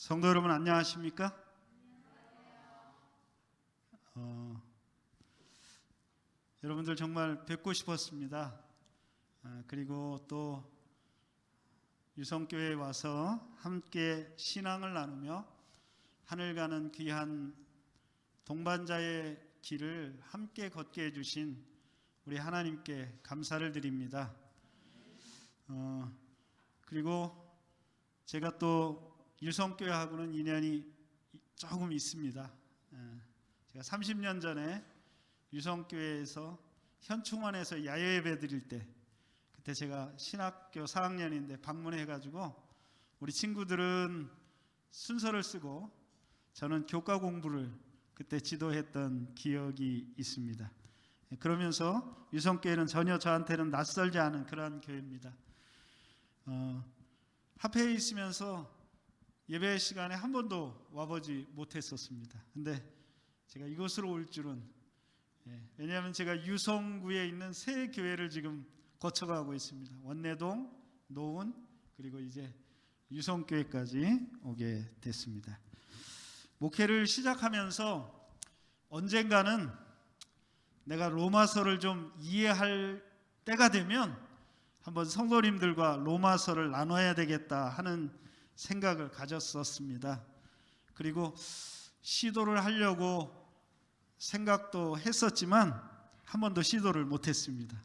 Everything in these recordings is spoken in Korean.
성도 여러분 안녕하십니까? 여러분들 정말 뵙고 싶었습니다. 그리고 또 유성교회에 와서 함께 신앙을 나누며 하늘 가는 귀한 동반자의 길을 함께 걷게 해주신 우리 하나님께 감사를 드립니다. 그리고 제가 또 유성교회하고는 인연이 조금 있습니다. 제가 30년 전에 유성교회에서 현충원에서 야외예배 드릴 때, 그때 제가 신학교 4학년인데 방문해가지고 우리 친구들은 순서를 쓰고 저는 교과 공부를 그때 지도했던 기억이 있습니다. 그러면서 유성교회는 전혀 저한테는 낯설지 않은 그러한 교회입니다. 합회에 있으면서 예배 시간에 한 번도 와보지 못했었습니다. 근데 제가 이곳으로 올 줄은, 왜냐하면 제가 유성구에 있는 세 교회를 지금 거쳐가고 있습니다. 원내동, 노은, 그리고 이제 유성교회까지 오게 됐습니다. 목회를 시작하면서 언젠가는 내가 로마서를 좀 이해할 때가 되면 한번 성도님들과 로마서를 나눠야 되겠다 하는 생각을 가졌었습니다. 그리고 시도를 하려고 생각도 했었지만 한 번도 시도를 못했습니다.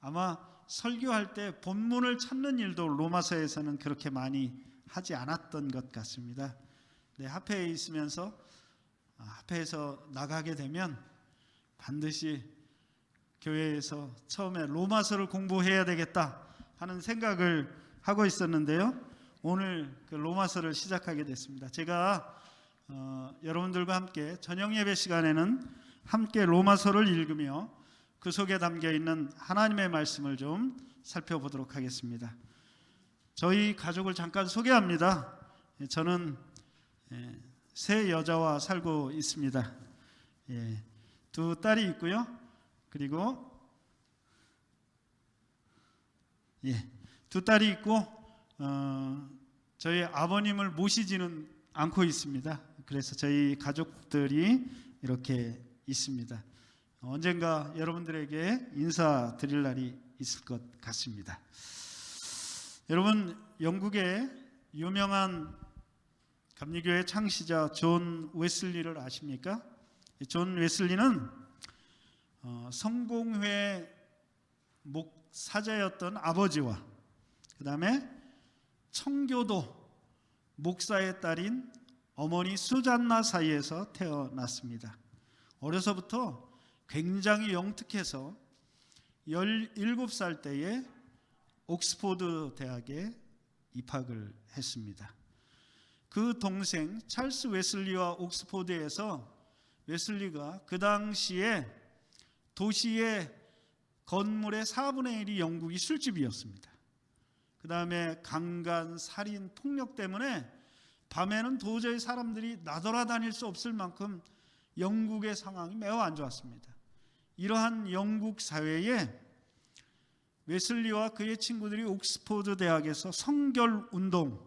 아마 설교할 때 본문을 찾는 일도 로마서에서는 그렇게 많이 하지 않았던 것 같습니다. 합회에 있으면서 합회에서 나가게 되면 반드시 교회에서 처음에 로마서를 공부해야 되겠다 하는 생각을 하고 있었는데요. 오늘 그 로마서를 시작하게 됐습니다. 제가 여러분들과 함께 저녁 예배 시간에는 함께 로마서를 읽으며 그 속에 담겨 있는 하나님의 말씀을 좀 살펴보도록 하겠습니다. 저희 가족을 잠깐 소개합니다. 저는 세 여자와 살고 있습니다. 두 딸이 있고요. 그리고 두 딸이 있고 저희 아버님을 모시지는 않고 있습니다. 그래서 저희 가족들이 이렇게 있습니다. 언젠가 여러분들에게 인사드릴 날이 있을 것 같습니다. 여러분, 영국의 유명한 감리교회 창시자 존 웨슬리를 아십니까? 존 웨슬리는 성공회 목사자였던 아버지와 그 다음에 청교도 목사의 딸인 어머니 수잔나 사이에서 태어났습니다. 어려서부터 굉장히 영특해서 17살 때에 옥스포드 대학에 입학을 했습니다. 그 동생 찰스 웨슬리와 옥스포드에서 웨슬리가 그 당시에 도시의 건물의 4분의 1이 영국이 술집이었습니다. 그 다음에 강간, 살인, 폭력 때문에 밤에는 도저히 사람들이 나돌아다닐 수 없을 만큼 영국의 상황이 매우 안 좋았습니다. 이러한 영국 사회에 웨슬리와 그의 친구들이 옥스포드 대학에서 성결 운동을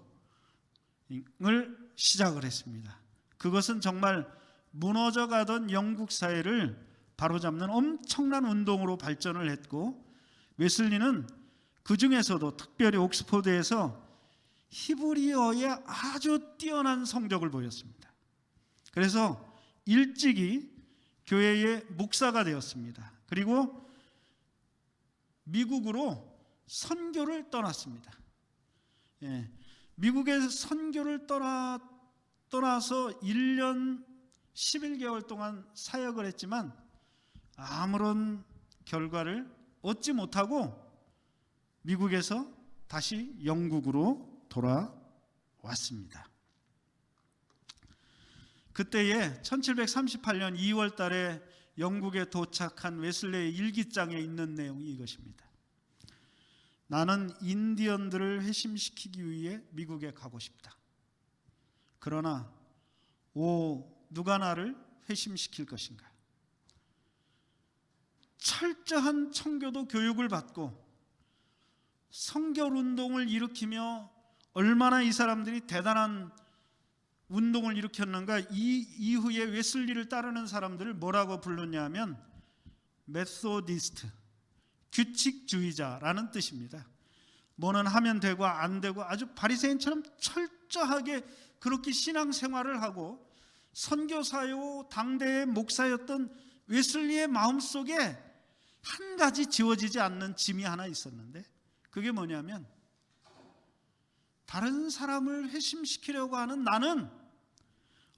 시작을 했습니다. 그것은 정말 무너져가던 영국 사회를 바로잡는 엄청난 운동으로 발전을 했고, 웨슬리는 그 중에서도 특별히 옥스포드에서 히브리어에 아주 뛰어난 성적을 보였습니다. 그래서 일찍이 교회의 목사가 되었습니다. 그리고 미국으로 선교를 떠났습니다. 미국에서 선교를 떠나서 1년 11개월 동안 사역을 했지만 아무런 결과를 얻지 못하고 미국에서 다시 영국으로 돌아왔습니다. 그때에 1738년 2월 달에 영국에 도착한 웨슬리의 일기장에 있는 내용이 이것입니다. 나는 인디언들을 회심시키기 위해 미국에 가고 싶다. 그러나 누가 나를 회심시킬 것인가? 철저한 청교도 교육을 받고 성결운동을 일으키며 얼마나 이 사람들이 대단한 운동을 일으켰는가? 이 이후에 웨슬리를 따르는 사람들을 뭐라고 불렀냐면 메소디스트, 규칙주의자라는 뜻입니다. 뭐는 하면 되고 안 되고 아주 바리새인처럼 철저하게 그렇게 신앙생활을 하고 선교사요 당대의 목사였던 웨슬리의 마음속에 한 가지 지워지지 않는 짐이 하나 있었는데, 그게 뭐냐면 다른 사람을 회심시키려고 하는 나는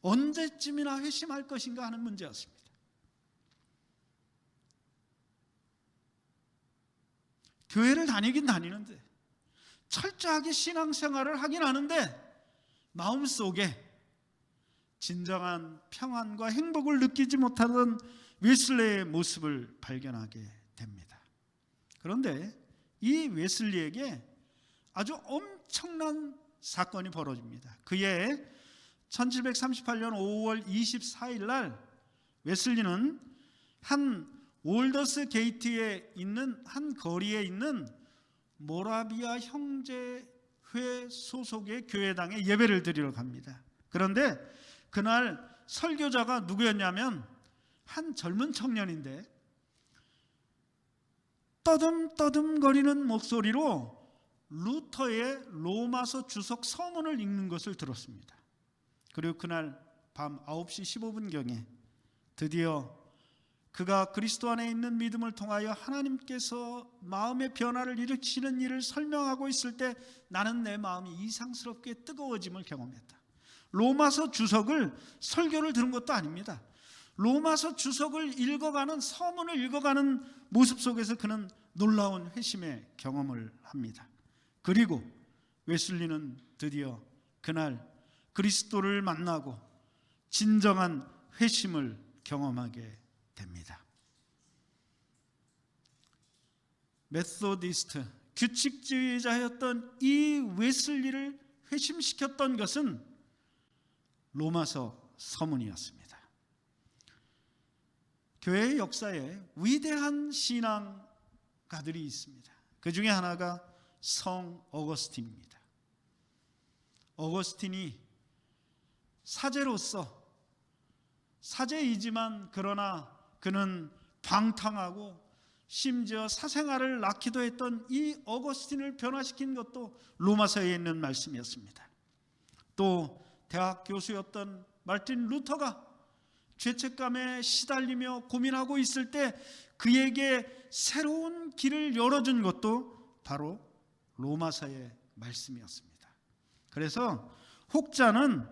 언제쯤이나 회심할 것인가 하는 문제였습니다. 교회를 다니긴 다니는데, 철저하게 신앙생활을 하긴 하는데 마음속에 진정한 평안과 행복을 느끼지 못하던 웨슬리의 모습을 발견하게 됩니다. 그런데 이 웨슬리에게 아주 엄청난 사건이 벌어집니다. 그해 1738년 5월 24일 날 웨슬리는 한 올더스 게이트에 있는 한 거리에 있는 모라비아 형제회 소속의 교회당에 예배를 드리러 갑니다. 그런데 그날 설교자가 누구였냐면 한 젊은 청년인데 떠듬떠듬거리는 목소리로 루터의 로마서 주석 서문을 읽는 것을 들었습니다. 그리고 그날 밤 9시 15분경에 드디어 그가 그리스도 안에 있는 믿음을 통하여 하나님께서 마음의 변화를 일으키시는 일을 설명하고 있을 때 나는 내 마음이 이상스럽게 뜨거워짐을 경험했다. 로마서 주석을 설교를 들은 것도 아닙니다. 로마서 주석을 읽어가는, 서문을 읽어가는 모습 속에서 그는 놀라운 회심의 경험을 합니다. 그리고 웨슬리는 드디어 그날 그리스도를 만나고 진정한 회심을 경험하게 됩니다. 메소디스트, 규칙주의자였던 이 웨슬리를 회심시켰던 것은 로마서 서문이었습니다. 교회의 역사에 위대한 신앙가들이 있습니다. 그 중에 하나가 성 어거스틴입니다. 어거스틴이 사제로서, 사제이지만 그러나 그는 방탕하고 심지어 사생아를 낳기도 했던 이 어거스틴을 변화시킨 것도 로마서에 있는 말씀이었습니다. 또 대학 교수였던 마르틴 루터가 죄책감에 시달리며 고민하고 있을 때 그에게 새로운 길을 열어준 것도 바로 로마서의 말씀이었습니다. 그래서 혹자는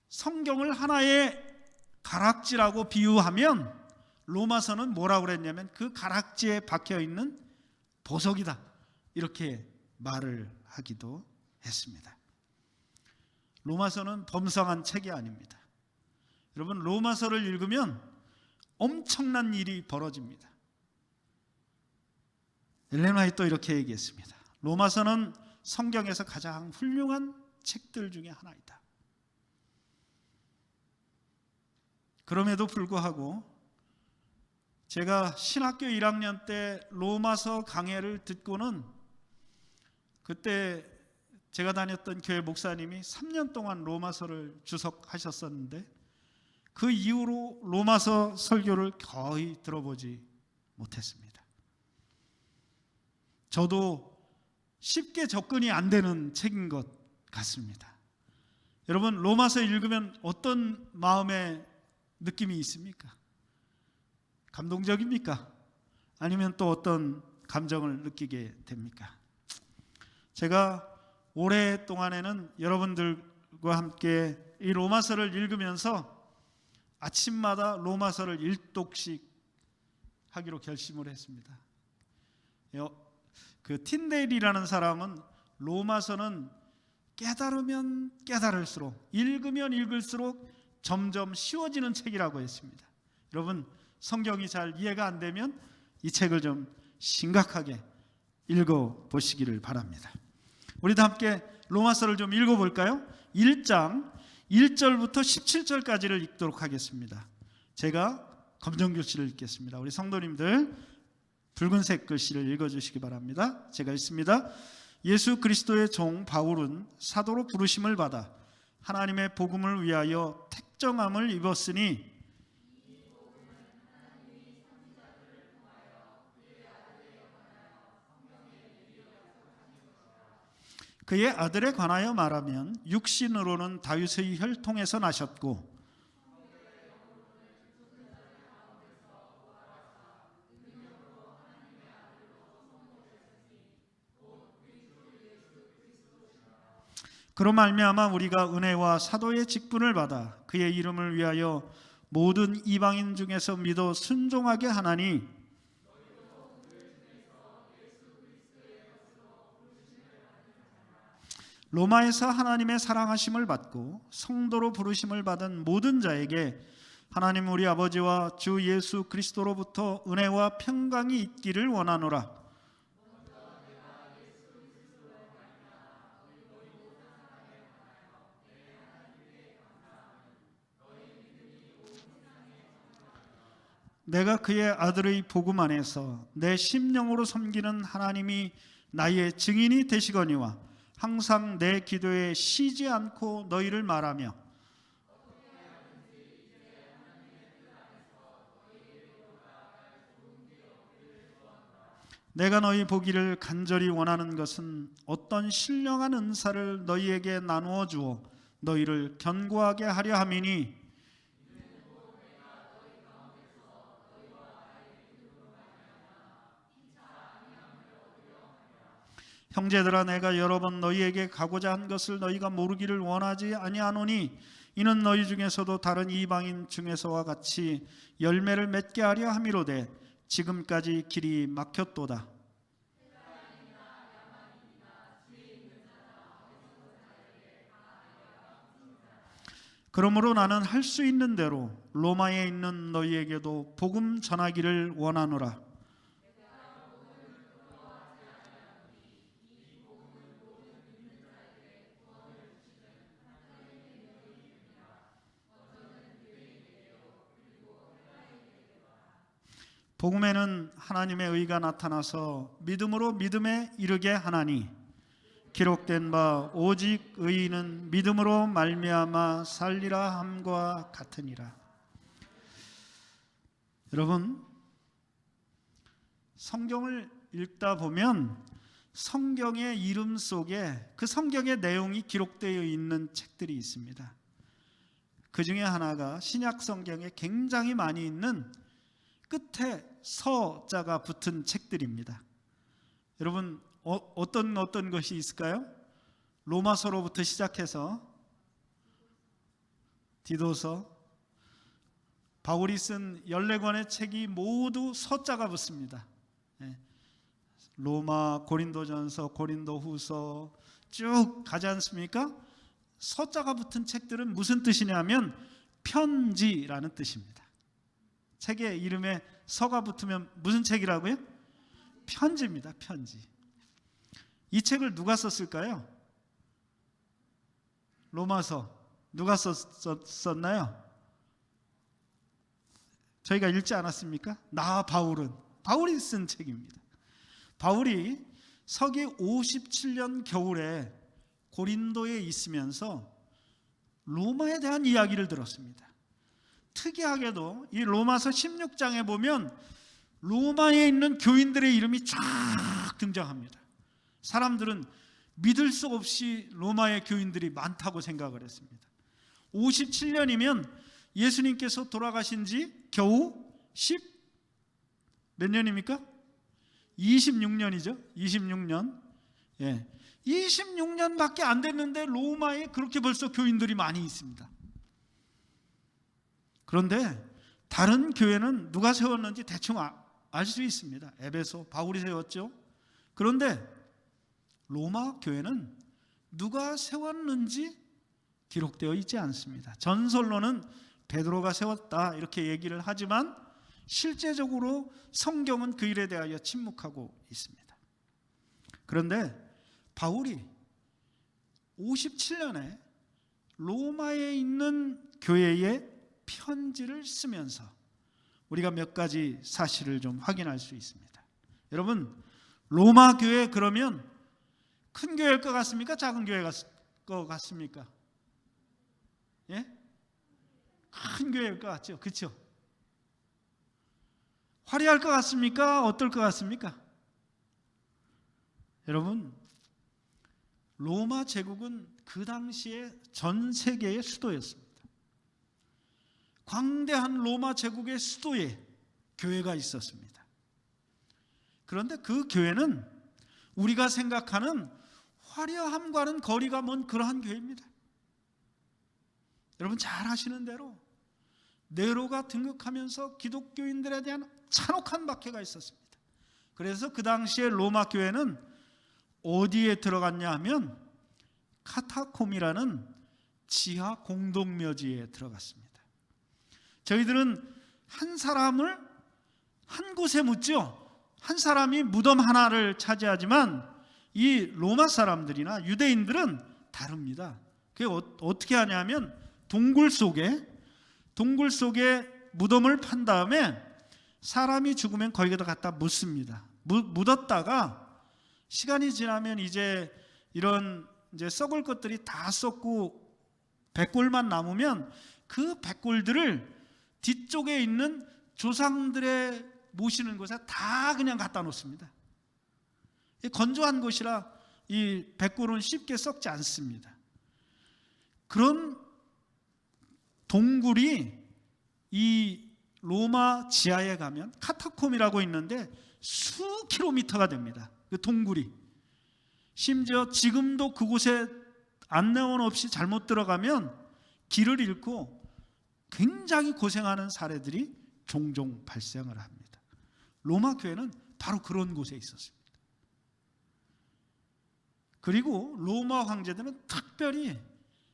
성경을 하나의 가락지라고 비유하면 로마서는 뭐라고 그랬냐면 그 가락지에 박혀있는 보석이다, 이렇게 말을 하기도 했습니다. 로마서는 범상한 책이 아닙니다. 여러분, 로마서를 읽으면 엄청난 일이 벌어집니다. 엘렌 화이트도 이렇게 얘기했습니다. 로마서는 성경에서 가장 훌륭한 책들 중에 하나이다. 그럼에도 불구하고 제가 신학교 1학년 때 로마서 강해를 듣고는, 그때 제가 다녔던 교회 목사님이 3년 동안 로마서를 주석하셨었는데 그 이후로 로마서 설교를 거의 들어보지 못했습니다. 저도 쉽게 접근이 안 되는 책인 것 같습니다. 여러분, 로마서 읽으면 어떤 마음의 느낌이 있습니까? 감동적입니까? 아니면 또 어떤 감정을 느끼게 됩니까? 제가 오랫동안에는 여러분들과 함께 이 로마서를 읽으면서 아침마다 로마서를 1독씩 하기로 결심을 했습니다. 그 틴데일이라는 사람은 로마서는 깨달으면 깨달을수록, 읽으면 읽을수록 점점 쉬워지는 책이라고 했습니다. 여러분, 성경이 잘 이해가 안 되면 이 책을 좀 심각하게 읽어보시기를 바랍니다. 우리도 함께 로마서를 좀 읽어볼까요? 1장 1절부터 17절까지를 읽도록 하겠습니다. 제가 검정글씨를 읽겠습니다. 우리 성도님들 붉은색 글씨를 읽어주시기 바랍니다. 제가 읽습니다. 예수 그리스도의 종 바울은 사도로 부르심을 받아 하나님의 복음을 위하여 택정함을 입었으니 그의 아들에 관하여 말하면 육신으로는 다윗의 혈통에서 나셨고 그로 말미암아 우리가 은혜와 사도의 직분을 받아 그의 이름을 위하여 모든 이방인 중에서 믿어 순종하게 하나니 로마에서 하나님의 사랑하심을 받고 성도로 부르심을 받은 모든 자에게 하나님 우리 아버지와 주 예수 그리스도로부터 은혜와 평강이 있기를 원하노라. 내가 그의 아들의 복음 안에서 내 심령으로 섬기는 하나님이 나의 증인이 되시거니와 항상 내 기도에 쉬지 않고 너희를 말하며 내가 너희 보기를 간절히 원하는 것은 어떤 신령한 은사를 너희에게 나누어 주어 너희를 견고하게 하려 함이니 형제들아 내가 여러 번 너희에게 가고자 한 것을 너희가 모르기를 원하지 아니하노니 이는 너희 중에서도 다른 이방인 중에서와 같이 열매를 맺게 하려 함이로되 지금까지 길이 막혔도다. 그러므로 나는 할 수 있는 대로 로마에 있는 너희에게도 복음 전하기를 원하노라. 복음에는 하나님의 의가 나타나서 믿음으로 믿음에 이르게 하나니 기록된 바 오직 의인은 믿음으로 말미암아 살리라 함과 같으니라. 여러분, 성경을 읽다 보면 성경의 이름 속에 그 성경의 내용이 기록되어 있는 책들이 있습니다. 그 중에 하나가 신약 성경에 굉장히 많이 있는 끝에 서자가 붙은 책들입니다. 여러분 어떤 것이 있을까요? 로마서로부터 시작해서 디도서, 바울이 쓴 14권의 책이 모두 서자가 붙습니다. 로마, 고린도전서, 고린도후서 쭉 가지 않습니까? 서자가 붙은 책들은 무슨 뜻이냐면 편지라는 뜻입니다. 책의 이름에 서가 붙으면 무슨 책이라고요? 편지입니다. 편지. 이 책을 누가 썼을까요? 로마서 누가 썼나요? 저희가 읽지 않았습니까? 바울이 쓴 책입니다. 바울이 서기 57년 겨울에 고린도에 있으면서 로마에 대한 이야기를 들었습니다. 특이하게도 이 로마서 16장에 보면 로마에 있는 교인들의 이름이 쫙 등장합니다. 사람들은 믿을 수 없이 로마의 교인들이 많다고 생각을 했습니다. 57년이면 예수님께서 돌아가신 지 겨우 몇 년입니까? 26년이죠. 26년. 26년밖에 안 됐는데 로마에 그렇게 벌써 교인들이 많이 있습니다. 그런데 다른 교회는 누가 세웠는지 대충 알 수 있습니다. 에베소, 바울이 세웠죠. 그런데 로마 교회는 누가 세웠는지 기록되어 있지 않습니다. 전설로는 베드로가 세웠다 이렇게 얘기를 하지만 실제적으로 성경은 그 일에 대하여 침묵하고 있습니다. 그런데 바울이 57년에 로마에 있는 교회에 편지를 쓰면서 우리가 몇 가지 사실을 좀 확인할 수 있습니다. 여러분, 로마 교회 그러면 큰 교회일 것 같습니까? 작은 교회일 것 같습니까? 큰 교회일 것 같죠? 그렇죠? 화려할 것 같습니까? 어떨 것 같습니까? 여러분, 로마 제국은 그 당시에 전 세계의 수도였습니다. 광대한 로마 제국의 수도에 교회가 있었습니다. 그런데 그 교회는 우리가 생각하는 화려함과는 거리가 먼 그러한 교회입니다. 여러분 잘 아시는 대로 네로가 등극하면서 기독교인들에 대한 잔혹한 박해가 있었습니다. 그래서 그 당시에 로마 교회는 어디에 들어갔냐 하면 카타콤이라는 지하 공동묘지에 들어갔습니다. 저희들은 한 사람을 한 곳에 묻죠. 한 사람이 무덤 하나를 차지하지만 이 로마 사람들이나 유대인들은 다릅니다. 그게 어떻게 하냐면 동굴 속에 무덤을 판 다음에 사람이 죽으면 거기다 갖다 묻습니다. 묻었다가 시간이 지나면 이제 이런 이제 썩을 것들이 다 썩고 백골만 남으면 그 백골들을 뒤쪽에 있는 조상들의 모시는 곳에 다 그냥 갖다 놓습니다. 건조한 곳이라 이 백골은 쉽게 썩지 않습니다. 그런 동굴이 이 로마 지하에 가면 카타콤이라고 있는데 수 킬로미터가 됩니다. 그 동굴이. 심지어 지금도 그곳에 안내원 없이 잘못 들어가면 길을 잃고 굉장히 고생하는 사례들이 종종 발생을 합니다. 로마 교회는 바로 그런 곳에 있었습니다. 그리고 로마 황제들은 특별히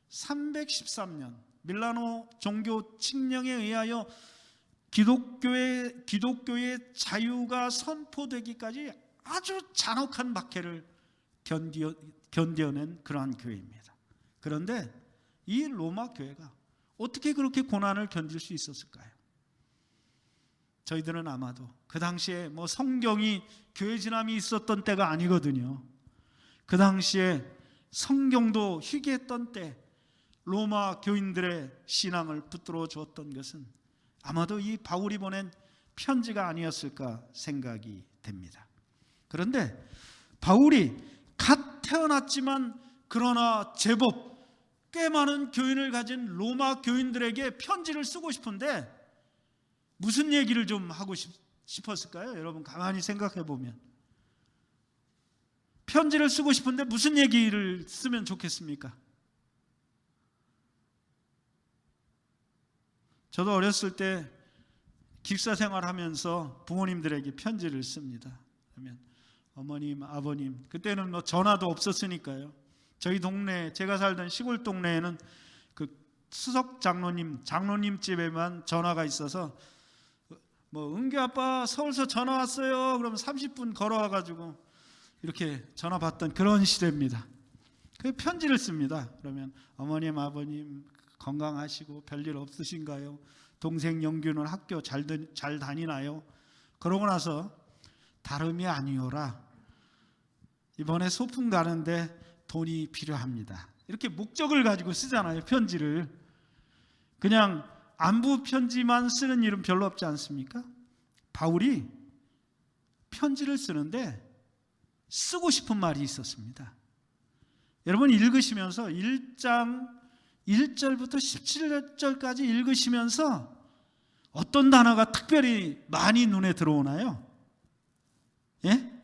313년 밀라노 종교 칙령에 의하여 기독교의 자유가 선포되기까지 아주 잔혹한 박해를 견뎌낸 그러한 교회입니다. 그런데 이 로마 교회가 어떻게 그렇게 고난을 견딜 수 있었을까요? 저희들은 아마도 그 당시에 뭐 성경이 교회 진함이 있었던 때가 아니거든요. 그 당시에 성경도 희귀했던 때 로마 교인들의 신앙을 붙들어 주었던 것은 아마도 이 바울이 보낸 편지가 아니었을까 생각이 됩니다. 그런데 바울이 갓 태어났지만 그러나 제법 꽤 많은 교인을 가진 로마 교인들에게 편지를 쓰고 싶은데 무슨 얘기를 좀 하고 싶었을까요? 여러분 가만히 생각해 보면 편지를 쓰고 싶은데 무슨 얘기를 쓰면 좋겠습니까? 저도 어렸을 때 기숙사 생활하면서 부모님들에게 편지를 씁니다. 그러면 어머님, 아버님, 그때는 뭐 전화도 없었으니까요. 저희 동네, 제가 살던 시골 동네에는 그 수석 장로님 집에만 전화가 있어서 뭐 은규 아빠 서울서 전화 왔어요. 그러면 30분 걸어와가지고 이렇게 전화 받던 그런 시대입니다. 그 편지를 씁니다. 그러면 어머님, 아버님 건강하시고 별일 없으신가요? 동생 영규는 학교 잘 다니나요? 그러고 나서 다름이 아니오라. 이번에 소풍 가는데 돈이 필요합니다. 이렇게 목적을 가지고 쓰잖아요, 편지를. 그냥 안부 편지만 쓰는 일은 별로 없지 않습니까? 바울이 편지를 쓰는데 쓰고 싶은 말이 있었습니다. 여러분 읽으시면서 1장 1절부터 17절까지 읽으시면서 어떤 단어가 특별히 많이 눈에 들어오나요? 예?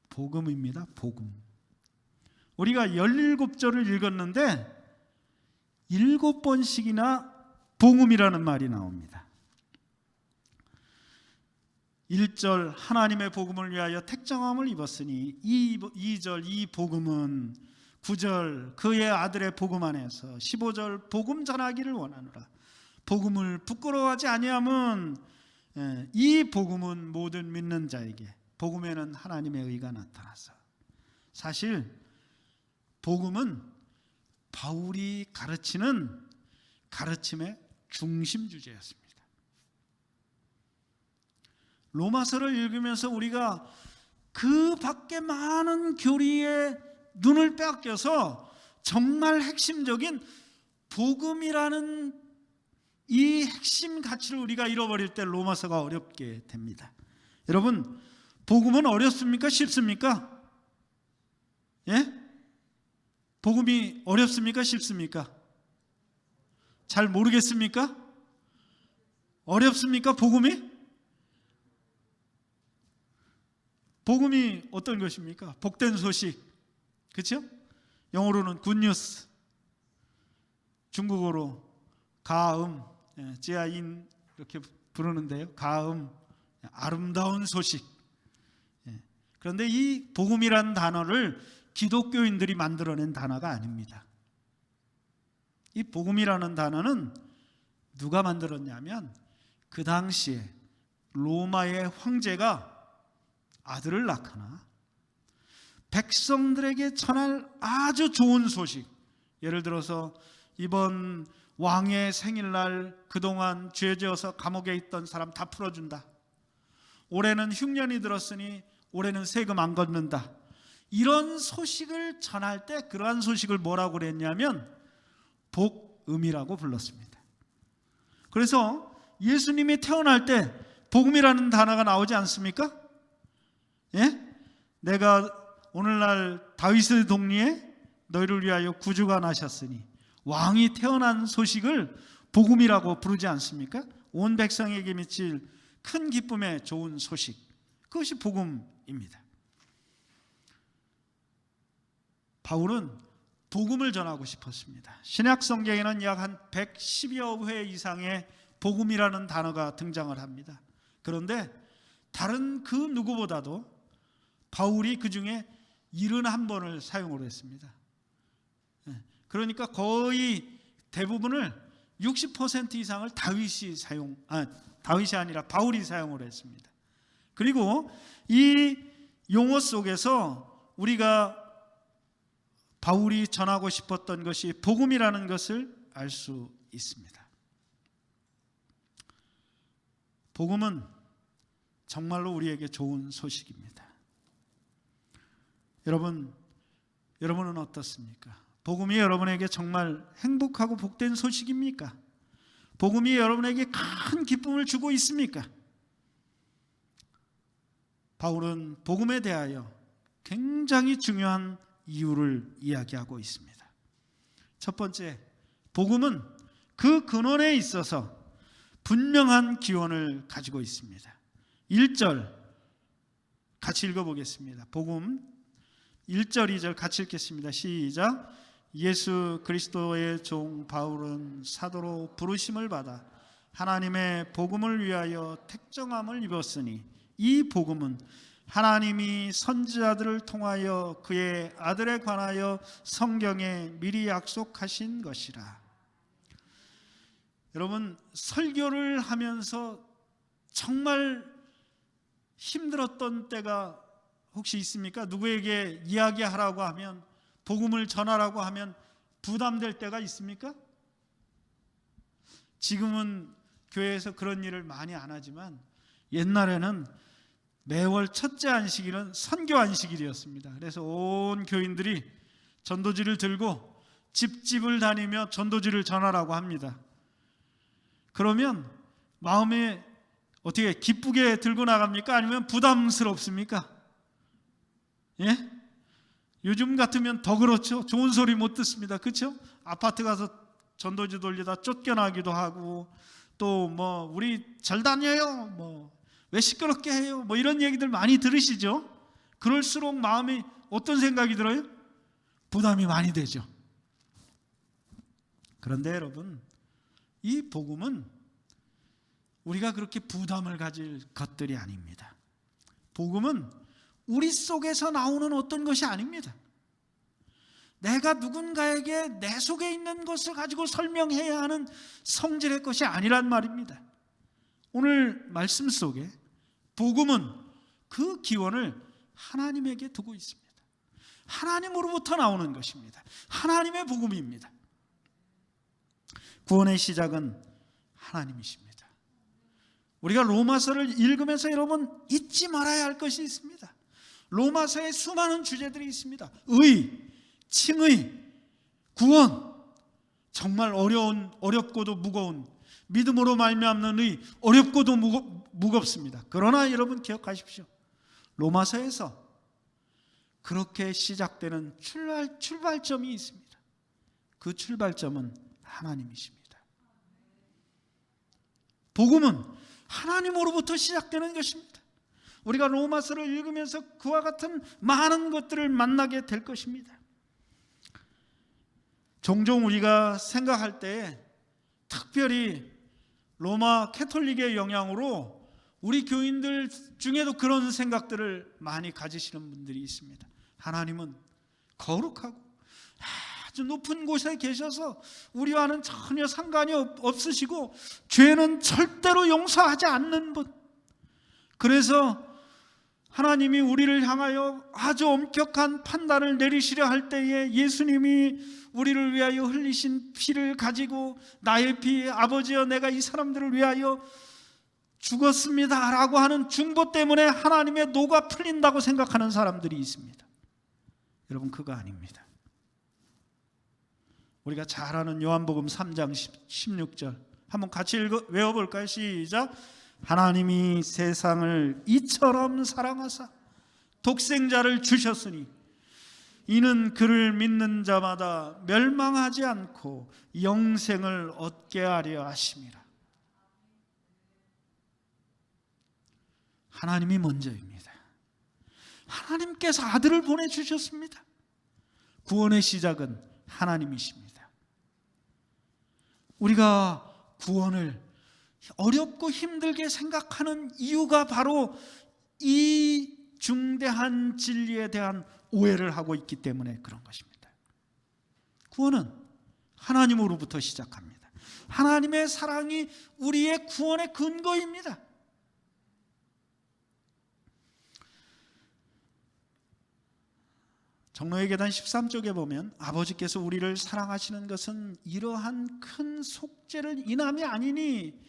복음입니다. 복음. 우리가 17절을 읽었는데 7번씩이나 복음이라는 말이 나옵니다. 1절 하나님의 복음을 위하여 택정함을 입었으니 2절 이 복음은 9절 그의 아들의 복음 안에서 15절 복음 전하기를 원하노라. 복음을 부끄러워하지 아니함은 이 복음은 모든 믿는 자에게 복음에는 하나님의 의가 나타나서 사실 복음은 바울이 가르치는 가르침의 중심 주제였습니다. 로마서를 읽으면서 우리가 그 밖에 많은 교리에 눈을 빼앗겨서 정말 핵심적인 복음이라는 이 핵심 가치를 우리가 잃어버릴 때 로마서가 어렵게 됩니다. 여러분, 복음은 어렵습니까? 쉽습니까? 예? 복음이 어렵습니까? 쉽습니까? 잘 모르겠습니까? 어렵습니까? 복음이? 복음이 어떤 것입니까? 복된 소식, 그렇죠? 영어로는 굿뉴스, 중국어로 가음, 지아인 이렇게 부르는데요. 가음, 아름다운 소식. 그런데 이 복음이라는 단어를 기독교인들이 만들어낸 단어가 아닙니다. 이 복음이라는 단어는 누가 만들었냐면 그 당시에 로마의 황제가 아들을 낳거나 백성들에게 전할 아주 좋은 소식, 예를 들어서 이번 왕의 생일날 그동안 죄 지어서 감옥에 있던 사람 다 풀어준다, 올해는 흉년이 들었으니 올해는 세금 안 걷는다, 이런 소식을 전할 때 그러한 소식을 뭐라고 그랬냐면 복음이라고 불렀습니다. 그래서 예수님이 태어날 때 복음이라는 단어가 나오지 않습니까? 예? 내가 오늘날 다윗의 동리에 너희를 위하여 구주가 나셨으니, 왕이 태어난 소식을 복음이라고 부르지 않습니까? 온 백성에게 미칠 큰 기쁨의 좋은 소식, 그것이 복음입니다. 바울은 복음을 전하고 싶었습니다. 신약 성경에는 약 한 110여 회 이상의 복음이라는 단어가 등장을 합니다. 그런데 다른 그 누구보다도 바울이 그 중에 71번을 사용을 했습니다. 그러니까 거의 대부분을 60% 이상을 다윗이 아니라 바울이 사용을 했습니다. 그리고 이 용어 속에서 우리가 바울이 전하고 싶었던 것이 복음이라는 것을 알 수 있습니다. 복음은 정말로 우리에게 좋은 소식입니다. 여러분은 어떻습니까? 복음이 여러분에게 정말 행복하고 복된 소식입니까? 복음이 여러분에게 큰 기쁨을 주고 있습니까? 바울은 복음에 대하여 굉장히 중요한 이유를 이야기하고 있습니다. 첫 번째, 복음은 그 근원에 있어서 분명한 기원을 가지고 있습니다. 1절 같이 읽어보겠습니다. 복음 1절 2절 같이 읽겠습니다. 시작. 예수 그리스도의 종 바울은 사도로 부르심을 받아 하나님의 복음을 위하여 택정함을 입었으니 이 복음은 하나님이 선지자들을 통하여 그의 아들에 관하여 성경에 미리 약속하신 것이라. 여러분, 설교를 하면서 정말 힘들었던 때가 혹시 있습니까? 누구에게 이야기하라고 하면, 복음을 전하라고 하면 부담될 때가 있습니까? 지금은 교회에서 그런 일을 많이 안 하지만 옛날에는 매월 첫째 안식일은 선교 안식일이었습니다. 그래서 온 교인들이 전도지를 들고 집집을 다니며 전도지를 전하라고 합니다. 그러면 마음에 어떻게 기쁘게 들고 나갑니까? 아니면 부담스럽습니까? 예? 요즘 같으면 더 그렇죠. 좋은 소리 못 듣습니다. 그렇죠? 아파트 가서 전도지 돌리다 쫓겨나기도 하고, 또 뭐 우리 잘 다녀요, 뭐 왜 시끄럽게 해요, 뭐 이런 얘기들 많이 들으시죠? 그럴수록 마음이 어떤 생각이 들어요? 부담이 많이 되죠. 그런데 여러분, 이 복음은 우리가 그렇게 부담을 가질 것들이 아닙니다. 복음은 우리 속에서 나오는 어떤 것이 아닙니다. 내가 누군가에게 내 속에 있는 것을 가지고 설명해야 하는 성질의 것이 아니란 말입니다. 오늘 말씀 속에 복음은 그 기원을 하나님에게 두고 있습니다. 하나님으로부터 나오는 것입니다. 하나님의 복음입니다. 구원의 시작은 하나님이십니다. 우리가 로마서를 읽으면서 여러분 잊지 말아야 할 것이 있습니다. 로마서에 수많은 주제들이 있습니다. 의, 칭의, 구원, 정말 어렵고도 무거운 믿음으로 말미암는 의, 어렵고도 무겁습니다. 그러나 여러분 기억하십시오. 로마서에서 그렇게 시작되는 출발점이 있습니다. 그 출발점은 하나님이십니다. 복음은 하나님으로부터 시작되는 것입니다. 우리가 로마서를 읽으면서 그와 같은 많은 것들을 만나게 될 것입니다. 종종 우리가 생각할 때 특별히 로마 캐톨릭의 영향으로 우리 교인들 중에도 그런 생각들을 많이 가지시는 분들이 있습니다. 하나님은 거룩하고 아주 높은 곳에 계셔서 우리와는 전혀 상관이 없으시고 죄는 절대로 용서하지 않는 분. 그래서 하나님이 우리를 향하여 아주 엄격한 판단을 내리시려 할 때에 예수님이 우리를 위하여 흘리신 피를 가지고 나의 피, 아버지여 내가 이 사람들을 위하여 죽었습니다 라고 하는 중보 때문에 하나님의 노가 풀린다고 생각하는 사람들이 있습니다. 여러분, 그거 아닙니다. 우리가 잘 아는 요한복음 3장 16절 한번 같이 외워볼까요? 시작. 하나님이 세상을 이처럼 사랑하사 독생자를 주셨으니 이는 그를 믿는 자마다 멸망하지 않고 영생을 얻게 하려 하심이라. 하나님이 먼저입니다. 하나님께서 아들을 보내주셨습니다. 구원의 시작은 하나님이십니다. 우리가 구원을 어렵고 힘들게 생각하는 이유가 바로 이 중대한 진리에 대한 오해를 하고 있기 때문에 그런 것입니다. 구원은 하나님으로부터 시작합니다. 하나님의 사랑이 우리의 구원의 근거입니다. 정로의 계단 13쪽에 보면 아버지께서 우리를 사랑하시는 것은 이러한 큰 속죄를 인함이 아니니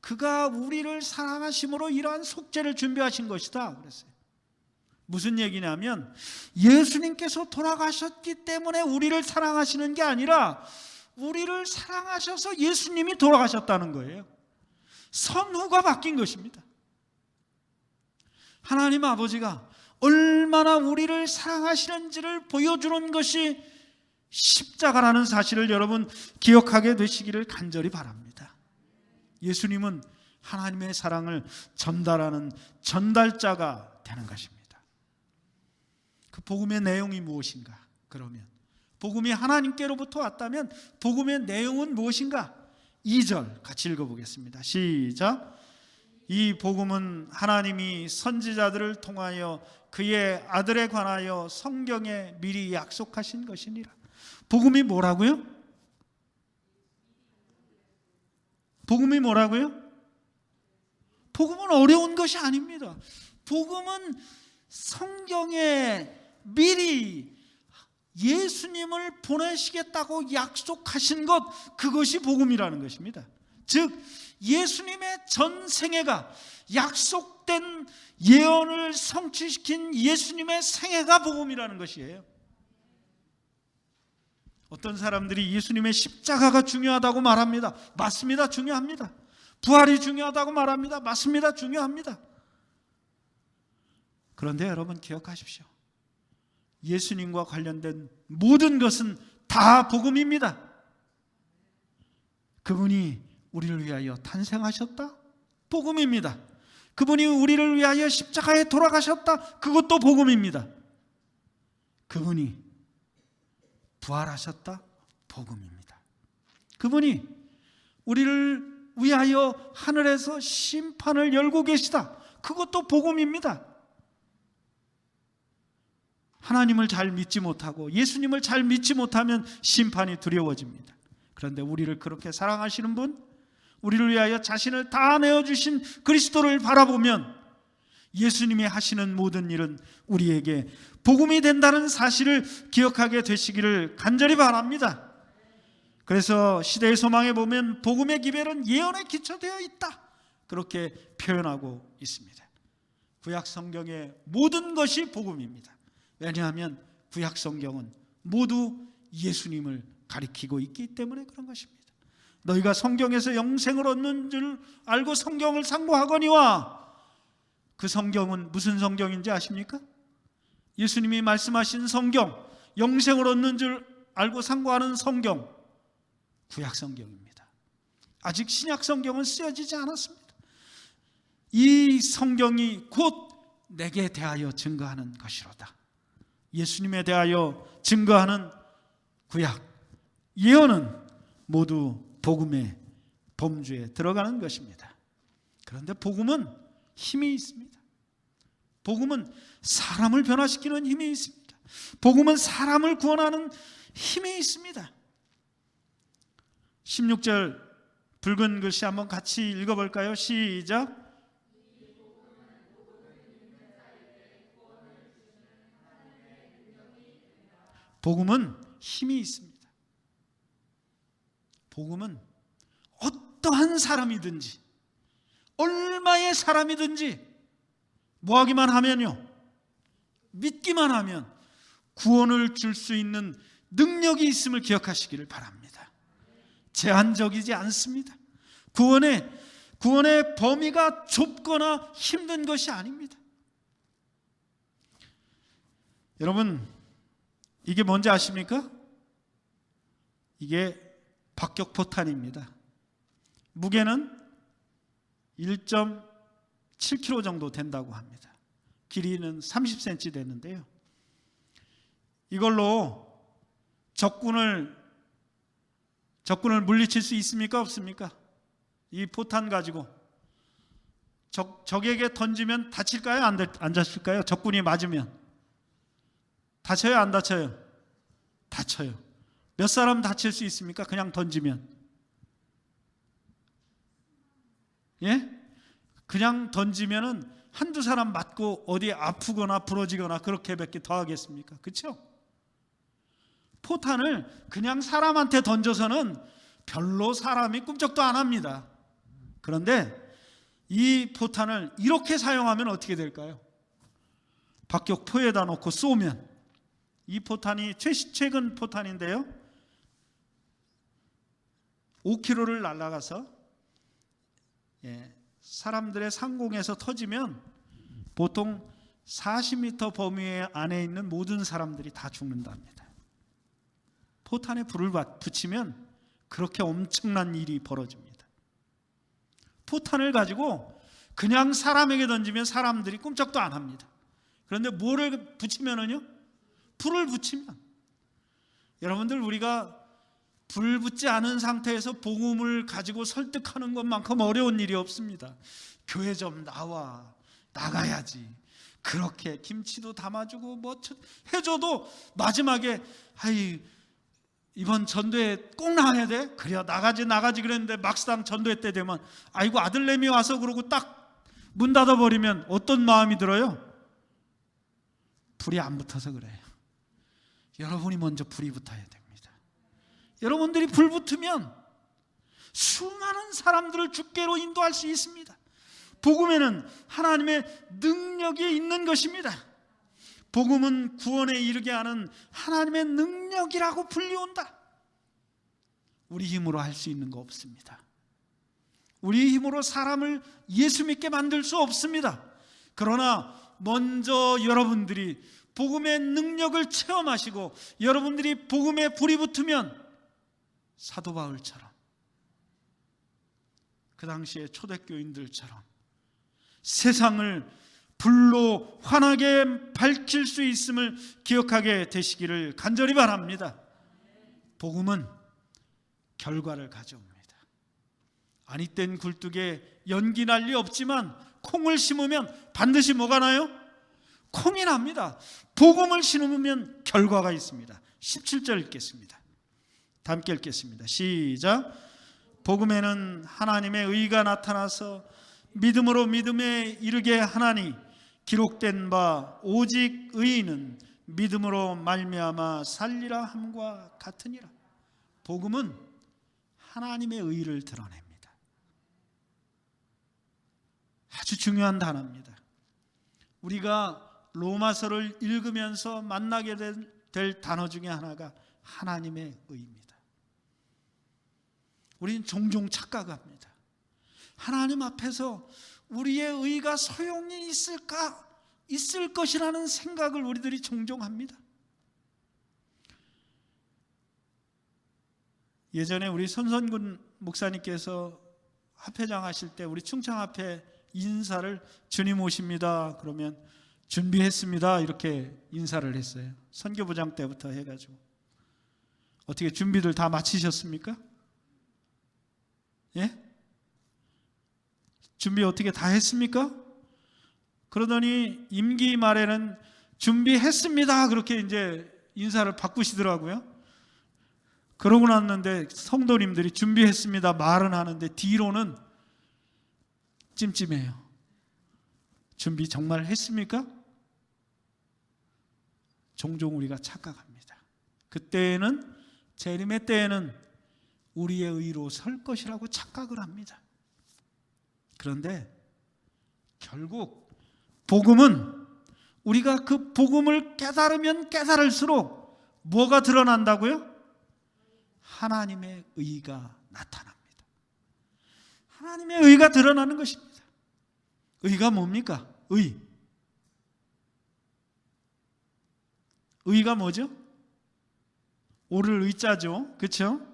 그가 우리를 사랑하심으로 이러한 속죄를 준비하신 것이다 그랬어요. 무슨 얘기냐면 예수님께서 돌아가셨기 때문에 우리를 사랑하시는 게 아니라 우리를 사랑하셔서 예수님이 돌아가셨다는 거예요. 선후가 바뀐 것입니다. 하나님 아버지가 얼마나 우리를 사랑하시는지를 보여주는 것이 십자가라는 사실을 여러분 기억하게 되시기를 간절히 바랍니다. 예수님은 하나님의 사랑을 전달하는 전달자가 되는 것입니다. 그 복음의 내용이 무엇인가? 그러면 복음이 하나님께로부터 왔다면 복음의 내용은 무엇인가? 2절 같이 읽어보겠습니다. 시작. 이 복음은 하나님이 선지자들을 통하여 그의 아들에 관하여 성경에 미리 약속하신 것이니라. 복음이 뭐라고요? 복음이 뭐라고요? 복음은 어려운 것이 아닙니다. 복음은 성경에 미리 예수님을 보내시겠다고 약속하신 것, 그것이 복음이라는 것입니다. 즉 예수님의 전생애가 약속된 예언을 성취시킨 예수님의 생애가 복음이라는 것이에요. 어떤 사람들이 예수님의 십자가가 중요하다고 말합니다. 맞습니다. 중요합니다. 부활이 중요하다고 말합니다. 맞습니다. 중요합니다. 그런데 여러분 기억하십시오. 예수님과 관련된 모든 것은 다 복음입니다. 그분이 우리를 위하여 탄생하셨다? 복음입니다. 그분이 우리를 위하여 십자가에 돌아가셨다? 그것도 복음입니다. 그분이 부활하셨다? 복음입니다. 그분이 우리를 위하여 하늘에서 심판을 열고 계시다? 그것도 복음입니다. 하나님을 잘 믿지 못하고 예수님을 잘 믿지 못하면 심판이 두려워집니다. 그런데 우리를 그렇게 사랑하시는 분, 우리를 위하여 자신을 다 내어주신 그리스도를 바라보면 예수님이 하시는 모든 일은 우리에게 복음이 된다는 사실을 기억하게 되시기를 간절히 바랍니다. 그래서 시대의 소망에 보면 복음의 기별은 예언에 기초되어 있다, 그렇게 표현하고 있습니다. 구약 성경의 모든 것이 복음입니다. 왜냐하면 구약 성경은 모두 예수님을 가리키고 있기 때문에 그런 것입니다. 너희가 성경에서 영생을 얻는 줄 알고 성경을 상고하거니와, 그 성경은 무슨 성경인지 아십니까? 예수님이 말씀하신 성경, 영생을 얻는 줄 알고 상고하는 성경, 구약 성경입니다. 아직 신약 성경은 쓰여지지 않았습니다. 이 성경이 곧 내게 대하여 증거하는 것이로다. 예수님에 대하여 증거하는 구약, 예언은 모두 복음의 범주에 들어가는 것입니다. 그런데 복음은 힘이 있습니다. 복음은 사람을 변화시키는 힘이 있습니다. 복음은 사람을 구원하는 힘이 있습니다. 16절 붉은 글씨 한번 같이 읽어볼까요? 시작. 복음은 힘이 있습니다. 복음은 어떠한 사람이든지 얼마의 사람이든지 뭐하기만 하면요, 믿기만 하면 구원을 줄 수 있는 능력이 있음을 기억하시기를 바랍니다. 제한적이지 않습니다. 구원의 범위가 좁거나 힘든 것이 아닙니다. 여러분, 이게 뭔지 아십니까? 이게 박격포탄입니다. 무게는 1.7kg 정도 된다고 합니다. 길이는 30cm 되는데요. 이걸로 적군을 물리칠 수 있습니까? 없습니까? 이 포탄 가지고 적에게 던지면 다칠까요? 안 다칠까요? 적군이 맞으면 다쳐요? 안 다쳐요? 다쳐요. 몇 사람 다칠 수 있습니까? 그냥 던지면. 예? 그냥 던지면은 한두 사람 맞고 어디 아프거나 부러지거나 그렇게밖에 더 하겠습니까? 그렇죠? 포탄을 그냥 사람한테 던져서는 별로 사람이 꿈쩍도 안 합니다. 그런데 이 포탄을 이렇게 사용하면 어떻게 될까요? 박격포에다 놓고 쏘면, 이 포탄이 최근 포탄인데요, 5km를 날아가서 사람들의 상공에서 터지면 보통 40m 범위 안에 있는 모든 사람들이 다 죽는답니다. 포탄에 불을 붙이면 그렇게 엄청난 일이 벌어집니다. 포탄을 가지고 그냥 사람에게 던지면 사람들이 꼼짝도 안 합니다. 그런데 뭐를 붙이면은요? 불을 붙이면, 여러분들, 우리가 불 붙지 않은 상태에서 복음을 가지고 설득하는 것만큼 어려운 일이 없습니다. 교회 좀 나가야지. 그렇게 김치도 담아주고 뭐 해줘도 마지막에 이번 전도회 꼭 나가야 돼? 그래야 나가지 그랬는데 막상 전도회 때 되면 아이고 아들내미 와서 그러고 딱 문 닫아버리면 어떤 마음이 들어요? 불이 안 붙어서 그래요. 여러분이 먼저 불이 붙어야 됩니다. 여러분들이 불 붙으면 수많은 사람들을 주께로 인도할 수 있습니다. 복음에는 하나님의 능력이 있는 것입니다. 복음은 구원에 이르게 하는 하나님의 능력이라고 불리운다. 우리 힘으로 할 수 있는 거 없습니다. 우리 힘으로 사람을 예수 믿게 만들 수 없습니다. 그러나 먼저 여러분들이 복음의 능력을 체험하시고 여러분들이 복음에 불이 붙으면 사도 바울처럼, 그 당시에 초대교인들처럼 세상을 불로 환하게 밝힐 수 있음을 기억하게 되시기를 간절히 바랍니다. 복음은 결과를 가져옵니다. 아니 땐 굴뚝에 연기 날 리 없지만 콩을 심으면 반드시 뭐가 나요? 콩이 납니다. 복음을 심으면 결과가 있습니다. 17절 읽겠습니다. 다 함께 읽겠습니다. 시작. 복음에는 하나님의 의가 나타나서 믿음으로 믿음에 이르게 하나니 기록된 바 오직 의인은 믿음으로 말미암아 살리라 함과 같으니라. 복음은 하나님의 의를 드러냅니다. 아주 중요한 단어입니다. 우리가 로마서를 읽으면서 만나게 될 단어 중에 하나가 하나님의 의입니다. 우리는 종종 착각합니다. 하나님 앞에서 우리의 의가 소용이 있을까? 있을 것이라는 생각을 우리들이 종종 합니다. 예전에 우리 손선군 목사님께서 합회장 하실 때 우리 충청합회 인사를 주님 오십니다 그러면 준비했습니다 이렇게 인사를 했어요. 선교부장 때부터 해가지고. 어떻게 준비들 다 마치셨습니까? 예? 준비 어떻게 다 했습니까? 그러더니 임기 말에는 준비했습니다 그렇게 이제 인사를 바꾸시더라고요. 그러고 났는데 성도님들이 준비했습니다 말은 하는데 뒤로는 찜찜해요. 준비 정말 했습니까? 종종 우리가 착각합니다. 그때에는, 재림의 때에는 우리의 의로 설 것이라고 착각을 합니다. 그런데 결국 복음은, 우리가 그 복음을 깨달으면 깨달을수록 뭐가 드러난다고요? 하나님의 의가 나타납니다. 하나님의 의가 드러나는 것입니다. 의가 뭡니까? 의가 뭐죠? 오를 의자죠. 그렇죠?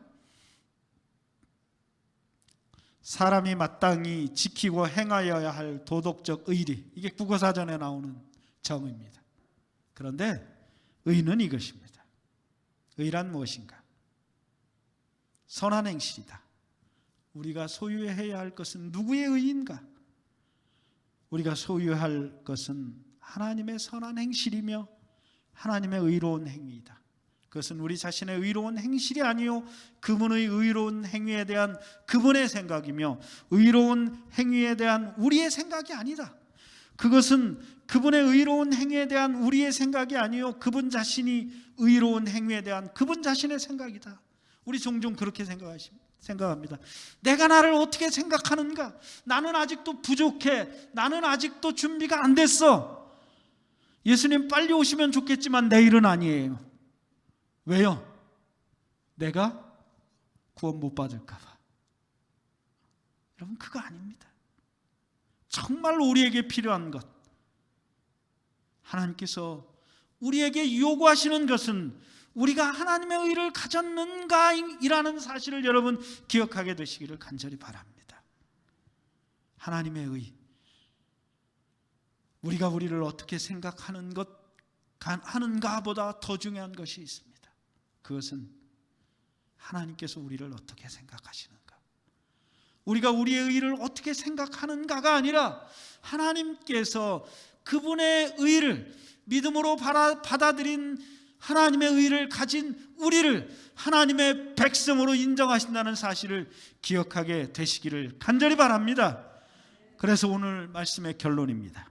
사람이 마땅히 지키고 행하여야 할 도덕적 의리, 이게 국어사전에 나오는 정의입니다. 그런데 의는 이것입니다. 의란 무엇인가? 선한 행실이다. 우리가 소유해야 할 것은 누구의 의인가? 우리가 소유할 것은 하나님의 선한 행실이며 하나님의 의로운 행위이다. 그것은 우리 자신의 의로운 행실이 아니요 그분의 의로운 행위에 대한 그분의 생각이며 의로운 행위에 대한 우리의 생각이 아니다. 그것은 그분의 의로운 행위에 대한 우리의 생각이 아니요 그분 자신이 의로운 행위에 대한 그분 자신의 생각이다. 우리 종종 그렇게 생각합니다. 내가 나를 어떻게 생각하는가? 나는 아직도 부족해. 나는 아직도 준비가 안 됐어. 예수님 빨리 오시면 좋겠지만 내일은 아니에요. 왜요? 내가 구원 못 받을까 봐. 여러분, 그거 아닙니다. 정말 우리에게 필요한 것, 하나님께서 우리에게 요구하시는 것은 우리가 하나님의 의를 가졌는가 이라는 사실을 여러분 기억하게 되시기를 간절히 바랍니다. 하나님의 의, 우리가 우리를 어떻게 생각하는 것 하는가보다 더 중요한 것이 있습니다. 그것은 하나님께서 우리를 어떻게 생각하시는가, 우리가 우리의 의를 어떻게 생각하는가가 아니라 하나님께서 그분의 의를 믿음으로 받아들인 하나님의 의를 가진 우리를 하나님의 백성으로 인정하신다는 사실을 기억하게 되시기를 간절히 바랍니다. 그래서 오늘 말씀의 결론입니다.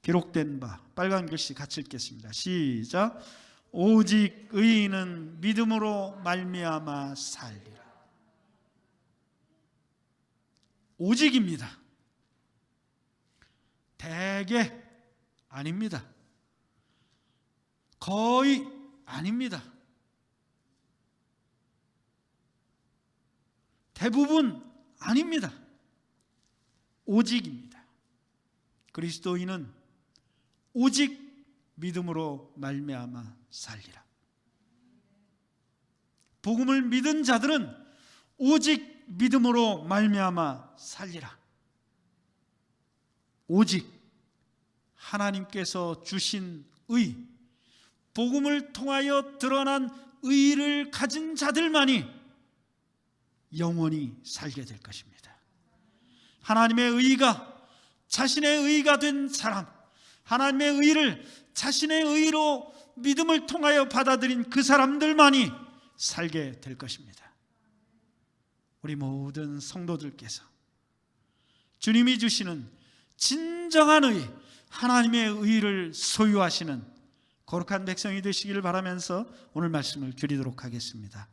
기록된 바, 빨간 글씨 같이 읽겠습니다. 시작. 오직 의인은 믿음으로 말미암아 살리라. 오직입니다. 대개 아닙니다. 거의 아닙니다. 대부분 아닙니다. 오직입니다. 그리스도인은 오직 믿음으로 말미암아 살리라. 복음을 믿은 자들은 오직 믿음으로 말미암아 살리라. 오직 하나님께서 주신 의, 복음을 통하여 드러난 의를 가진 자들만이 영원히 살게 될 것입니다. 하나님의 의가 자신의 의가 된 사람, 하나님의 의를 자신의 의로 믿음을 통하여 받아들인 그 사람들만이 살게 될 것입니다. 우리 모든 성도들께서 주님이 주시는 진정한 의, 하나님의 의를 소유하시는 거룩한 백성이 되시기를 바라면서 오늘 말씀을 드리도록 하겠습니다.